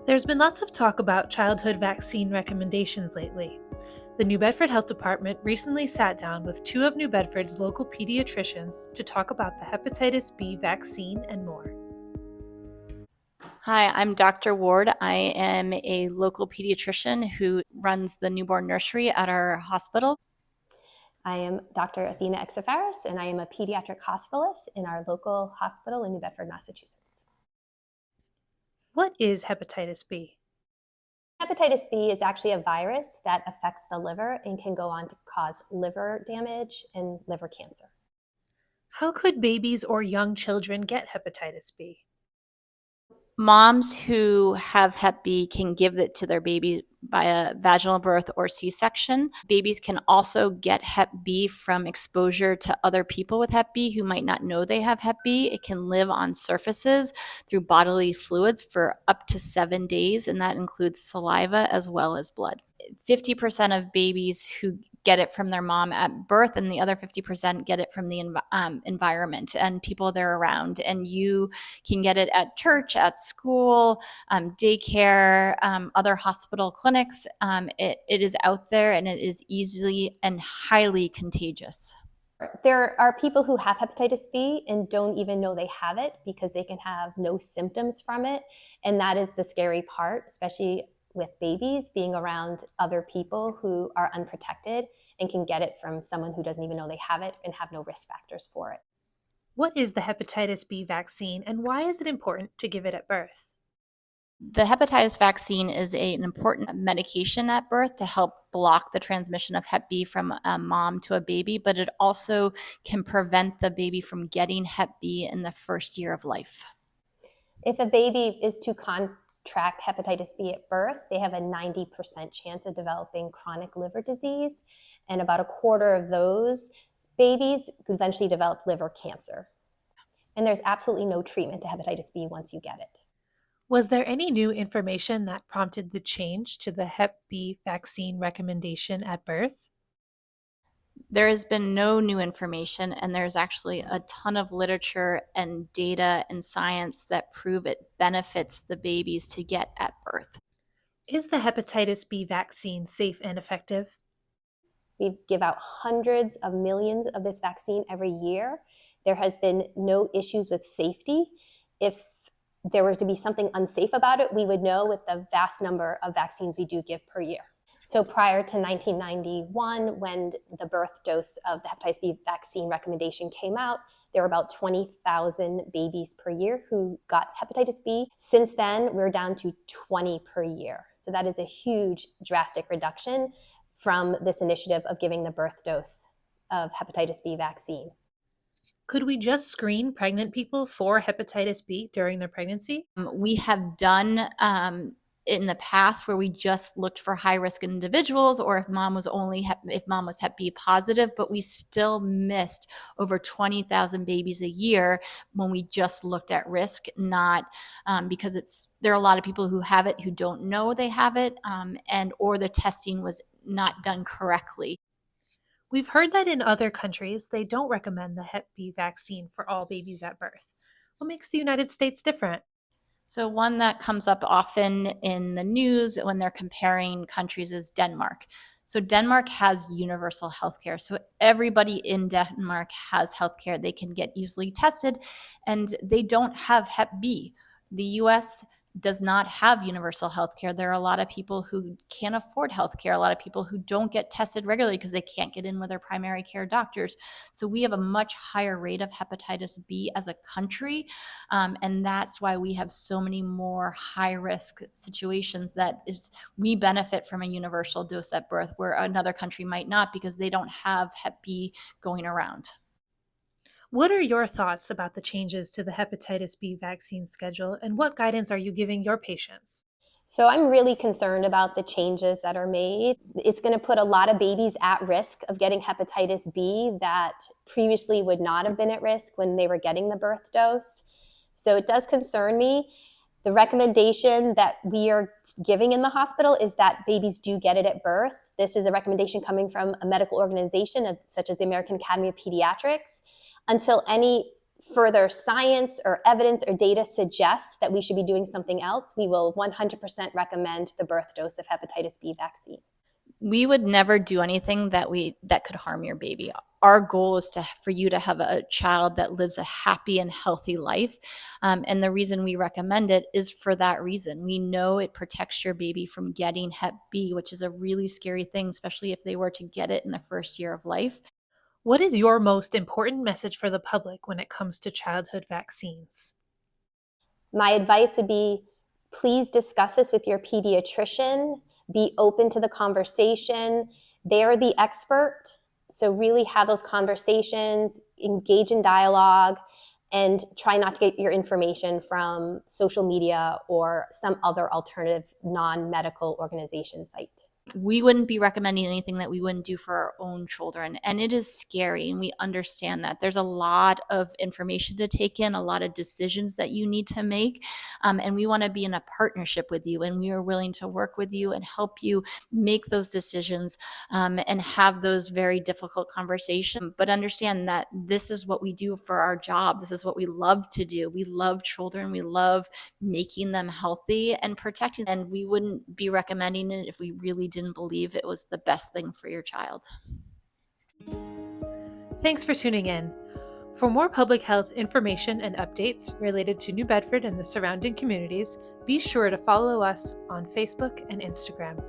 There's been lots of talk about childhood vaccine recommendations lately. The New Bedford Health Department recently sat down with two of New Bedford's local pediatricians to talk about the hepatitis B vaccine and more. Hi, I'm Dr. Ward. I am a local pediatrician who runs the newborn nursery at our hospital. I am Dr. Athena Exafaris, and I am a pediatric hospitalist in our local hospital in New Bedford, Massachusetts. What is hepatitis B? Hepatitis B is actually a virus that affects the liver and can go on to cause liver damage and liver cancer. How could babies or young children get hepatitis B? Moms who have Hep B can give it to their baby by a vaginal birth or C-section. Babies can also get Hep B from exposure to other people with Hep B who might not know they have Hep B. It can live on surfaces through bodily fluids for up to 7 days, and that includes saliva as well as blood. 50% of babies who get it from their mom at birth, and the other 50% get it from the environment and people they're around. And you can get it at church, at school, daycare, other hospital clinics. It is out there, and it is easily and highly contagious. There are people who have hepatitis B and don't even know they have it because they can have no symptoms from it. And that is the scary part, especially with babies being around other people who are unprotected and can get it from someone who doesn't even know they have it and have no risk factors for it. What is the hepatitis B vaccine and why is it important to give it at birth? The hepatitis vaccine is an important medication at birth to help block the transmission of Hep B from a mom to a baby, but it also can prevent the baby from getting Hep B in the first year of life. If a baby is to contract hepatitis B at birth, they have a 90% chance of developing chronic liver disease, and about a quarter of those babies could eventually develop liver cancer. And there's absolutely no treatment to hepatitis B once you get it. Was there any new information that prompted the change to the Hep B vaccine recommendation at birth? There has been no new information, and there's actually a ton of literature and data and science that prove it benefits the babies to get at birth. Is the hepatitis B vaccine safe and effective? We give out hundreds of millions of this vaccine every year. There has been no issues with safety. If there were to be something unsafe about it, we would know with the vast number of vaccines we do give per year. So prior to 1991, when the birth dose of the hepatitis B vaccine recommendation came out, there were about 20,000 babies per year who got hepatitis B. Since then, we're down to 20 per year. So that is a huge, drastic reduction from this initiative of giving the birth dose of hepatitis B vaccine. Could we just screen pregnant people for hepatitis B during their pregnancy? We have done in the past where we just looked for high risk individuals, or if mom was Hep B positive, but we still missed over 20,000 babies a year when we just looked at risk, not because there are a lot of people who have it who don't know they have it, or the testing was not done correctly. We've heard that in other countries, they don't recommend the Hep B vaccine for all babies at birth. What makes the United States different? So one that comes up often in the news when they're comparing countries is Denmark. So Denmark has universal healthcare. So everybody in Denmark has healthcare. They can get easily tested, and they don't have Hep B. The US does not have universal healthcare. There are a lot of people who can't afford healthcare, a lot of people who don't get tested regularly because they can't get in with their primary care doctors. So we have a much higher rate of hepatitis B as a country, and that's why we have so many more high-risk situations we benefit from a universal dose at birth where another country might not because they don't have Hep B going around. What are your thoughts about the changes to the hepatitis B vaccine schedule, and what guidance are you giving your patients? So I'm really concerned about the changes that are made. It's going to put a lot of babies at risk of getting hepatitis B that previously would not have been at risk when they were getting the birth dose. So it does concern me. The recommendation that we are giving in the hospital is that babies do get it at birth. This is a recommendation coming from a medical organization such as the American Academy of Pediatrics. Until any further science or evidence or data suggests that we should be doing something else, we will 100% recommend the birth dose of hepatitis B vaccine. We would never do anything that could harm your baby. Our goal is for you to have a child that lives a happy and healthy life. And the reason we recommend it is for that reason. We know it protects your baby from getting Hep B, which is a really scary thing, especially if they were to get it in the first year of life. What is your most important message for the public when it comes to childhood vaccines? My advice would be, please discuss this with your pediatrician. Be open to the conversation. They're the expert. So really have those conversations, engage in dialogue, and try not to get your information from social media or some other alternative non-medical organization site. We wouldn't be recommending anything that we wouldn't do for our own children. And it is scary, and we understand that. There's a lot of information to take in, a lot of decisions that you need to make. And we want to be in a partnership with you, and we are willing to work with you and help you make those decisions and have those very difficult conversations. But understand that this is what we do for our job. This is what we love to do. We love children. We love making them healthy and protecting them. And we wouldn't be recommending it if we really didn't believe it was the best thing for your child. Thanks for tuning in. For more public health information and updates related to New Bedford and the surrounding communities, be sure to follow us on Facebook and Instagram.